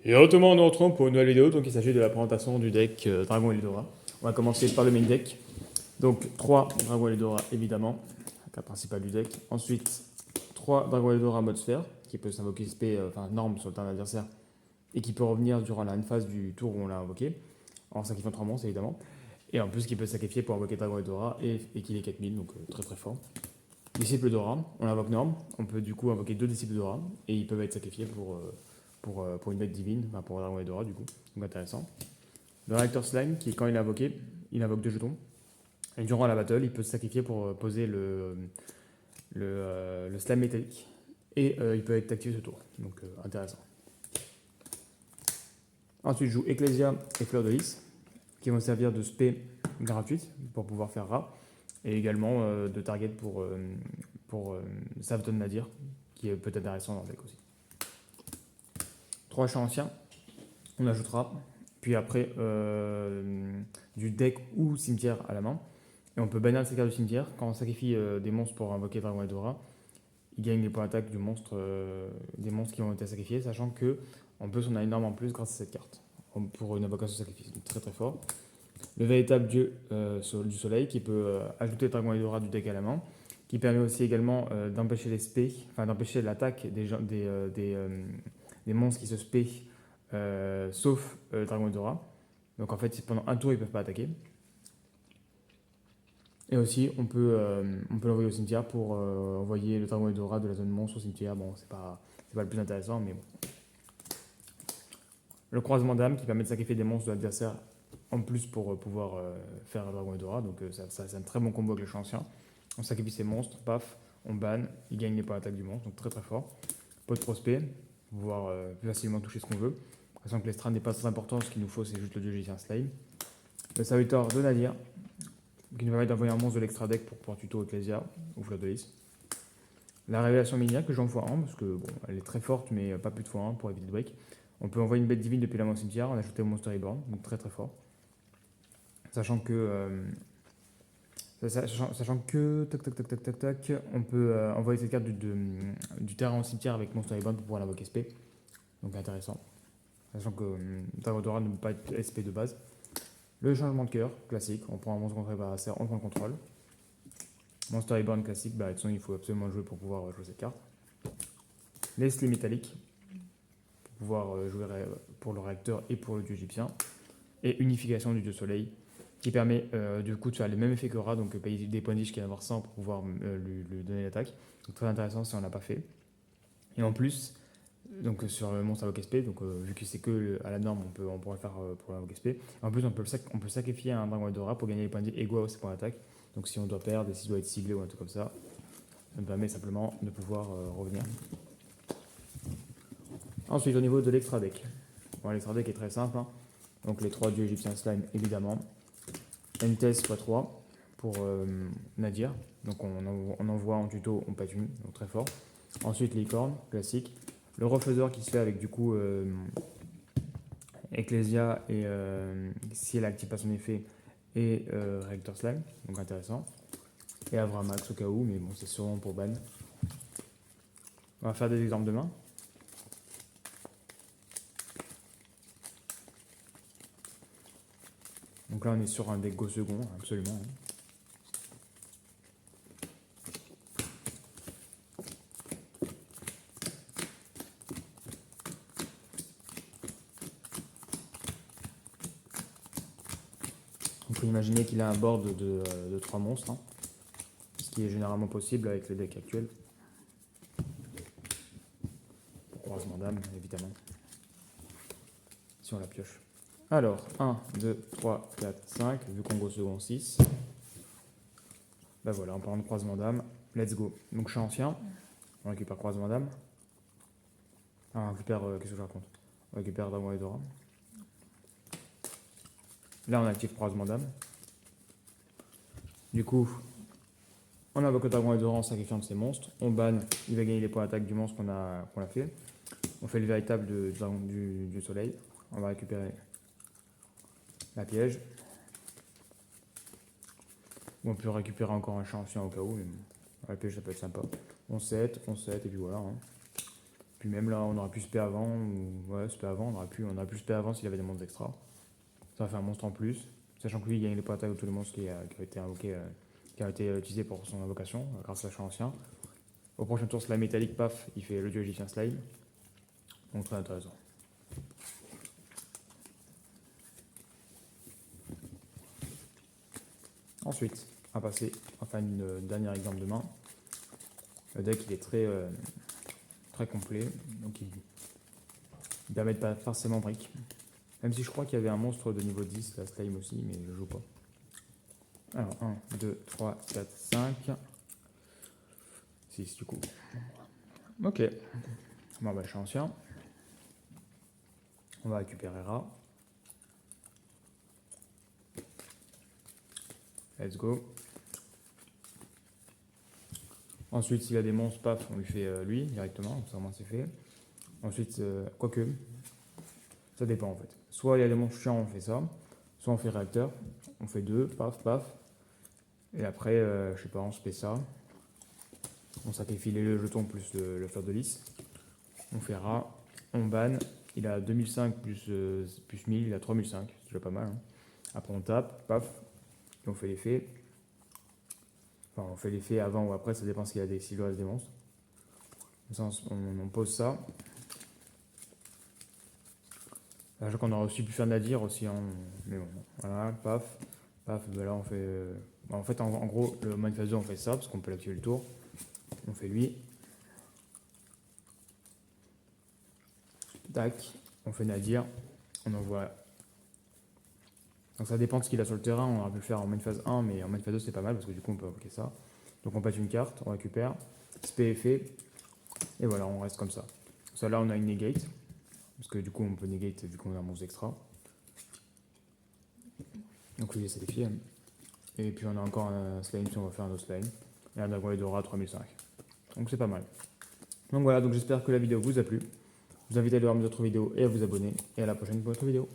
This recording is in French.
Et tout le monde, nous retrouvons pour une nouvelle vidéo. Donc il s'agit de la présentation du deck Dragon Eldora. On va commencer par le main deck. Donc 3 Dragon Eldora évidemment, la carte principale du deck. Ensuite 3 Dragon Eldora mode sphère, qui peut s'invoquer SP, enfin norme sur le turn adversaire, et qui peut revenir durant la phase du tour où on l'a invoqué, en sacrifiant 3 monstres évidemment. Et en plus qui peut sacrifier pour invoquer Dragon Eldora et qu'il est 4000, donc très très fort. Disciple d'Aura, on l'invoque norme, on peut du coup invoquer 2 disciples d'Aura, et ils peuvent être sacrifiés pour une bête divine, enfin pour Dragon Eldora du coup, donc intéressant. Le réacteur slime, qui quand il est invoqué, il invoque 2 jetons, et durant la battle, il peut se sacrifier pour poser le slime métallique, et il peut être activé ce tour, donc intéressant. Ensuite, je joue Ecclesia et Fleur de Lys, qui vont servir de spé gratuite pour pouvoir faire rat, et également de target pour Savton Nadir, qui peut être intéressant dans le deck aussi. 3 champs anciens, on ajoutera, puis après du deck ou cimetière à la main. Et on peut bannir ces cartes du cimetière. Quand on sacrifie des monstres pour invoquer Dragon Eldora, il gagne les points d'attaque du monstre, des monstres qui ont été sacrifiés, sachant que en plus on a énormément plus grâce à cette carte, pour une invocation de sacrifice, donc très très fort. Le véritable dieu du soleil qui peut ajouter Dragon Eldora du deck à la main, qui permet aussi également d'empêcher les spés, enfin d'empêcher l'attaque des monstres qui se spé, sauf Dragon Eldora. Donc en fait pendant un tour ils ne peuvent pas attaquer. Et aussi on peut l'envoyer au cimetière pour envoyer le Dragon Eldora de la zone monstre au cimetière. Bon c'est pas le plus intéressant mais bon. Le croisement d'âme qui permet de sacrifier des monstres de l'adversaire en plus pour pouvoir faire Dragon Eldora. Donc c'est un très bon combo avec le champ ancien. On sacrifie ses monstres, paf, on banne, il gagne les points d'attaque du monstre, donc très très fort. Pot de prospect, pour pouvoir plus facilement toucher ce qu'on veut. Sachant que l'Estran n'est pas très important, ce qu'il nous faut c'est juste le dieu Gicien Slime. Le serviteur de Nadir, qui nous permet d'envoyer un monstre de l'extra deck pour pouvoir tuto Ecclesia ou Fleur de Lys. La révélation minière que j'en fois 1 parce que bon, elle est très forte mais pas plus de fois 1 pour éviter le break. On peut envoyer une bête divine depuis la main au cimetière, on a ajouté au Monster Reborn, donc très très fort. Sachant que on peut envoyer cette carte du terrain au cimetière avec Monster Reborn pour pouvoir l'invoquer SP. Donc intéressant. Sachant que Dragodora ne peut pas être SP de base. Le changement de cœur, classique. On prend un monstre contre adversaire, on prend le contrôle. Monster Reborn classique, bah, de toute façon, il faut absolument jouer pour pouvoir jouer cette carte. Les slims métalliques, pour pouvoir jouer pour le réacteur et pour le dieu égyptien. Et unification du dieu soleil, qui permet du coup de faire les mêmes effets que Ra, donc payer des points de vie qu'il y a avoir 100 pour pouvoir lui donner l'attaque. Donc très intéressant si on l'a pas fait. Et en plus, donc sur le monstre invoque SP, donc vu que c'est que à la norme, on pourrait le faire pour l'invoque SP. En plus, on peut sacrifier un Dragon Eldora pour gagner les points de vie égaux à ses points d'attaque. Donc si on doit perdre, et s'il doit être siglé ou un truc comme ça, ça me permet simplement de pouvoir revenir. Ensuite, au niveau de l'extra deck. Bon, l'extra deck est très simple, hein. Donc les 3 dieux égyptiens slime évidemment. Entes x3 pour Nadir. Donc on envoie en tuto, on pète une, donc très fort. Ensuite licorne, classique. Le refaiseur qui se fait avec du coup Ecclesia et si elle active pas son effet et Reactor Slime, donc intéressant. Et Avramax au cas où, mais bon c'est sûrement pour ban. On va faire des exemples de main. Donc là on est sur un deck go second, absolument. On peut imaginer qu'il a un board de 3 monstres, hein, ce qui est généralement possible avec le deck actuel. Pour croisement d'âme, évidemment. Si on la pioche. Alors, 1, 2, 3, 4, 5, vu qu'on go second 6. Ben voilà, en parlant de croisement d'âme, let's go. Donc je suis ancien, on récupère croisement d'âme. Ah, on récupère, qu'est-ce que je raconte? On récupère Dragon Eldora. Là, on active croisement d'âme. Du coup, on invoque le Dragon Eldora en sacrifiant de ses monstres. On banne, il va gagner les points d'attaque du monstre qu'on a fait. On fait le véritable du soleil. On va récupérer la piège. On peut récupérer encore un champ ancien au cas où, mais la piège ça peut être sympa. On set, et puis voilà. Hein. Puis même là, on aurait pu spé avant, ou ouais, spé avant, on aurait pu spé avant s'il avait des monstres extra. Ça va faire un monstre en plus. Sachant que lui, il gagne les points d'attaque de tous les monstres qui ont été invoqués, qui ont été utilisés pour son invocation, grâce à l'achat ancien. Au prochain tour, slime métallique, paf, il fait le dieu égyptien slime. Donc très intéressant. Ensuite, on va passer enfin une dernière exemple de main. Le deck il est très complet, donc il permet de pas forcément brick. Même si je crois qu'il y avait un monstre de niveau 10, la slime aussi, mais je joue pas. Alors 1, 2, 3, 4, 5, 6 du coup. Ok, bon bah je suis ancien. On va récupérer Ra. Let's go. Ensuite, s'il y a des monstres, paf, on lui fait lui directement, comme ça au moins c'est fait. Ensuite, quoique, ça dépend en fait. Soit il y a des monstres chiants, on fait ça. Soit on fait réacteur, on fait 2, paf, paf. Et après, je sais pas, on se fait ça. On sacrifie les jetons plus le fleur de lys. On fait Ra, on banne. Il a 2005 plus 1000, il a 3005, c'est déjà pas mal. Hein. Après on tape, paf, et on fait l'effet. Enfin, on fait l'effet avant ou après, ça dépend s'il y a des monstres. Ça, on pose ça. Sachant qu'on aurait aussi pu faire Nadir aussi, hein. Mais bon, voilà, paf, paf, ben là on fait... en fait, en gros, le mode phase 2, on fait ça, parce qu'on peut l'activer le tour. On fait lui. Tac, on fait Nadir, on envoie. Donc ça dépend de ce qu'il a sur le terrain, on aurait pu le faire en main phase 1, mais en main phase 2 c'est pas mal, parce que du coup on peut invoquer ça. Donc on pète une carte, on récupère, spé est fait, et voilà, on reste comme ça. Ça là on a une negate, parce que du coup on peut negate vu qu'on a un monstre extra. Donc lui c'est défi. Et puis on a encore un slime si on va faire un autre slime. Et un dragon Edora 3005. Donc c'est pas mal. Donc voilà, donc j'espère que la vidéo vous a plu. Je vous invite à aller voir mes autres vidéos et à vous abonner. Et à la prochaine pour une autre vidéo.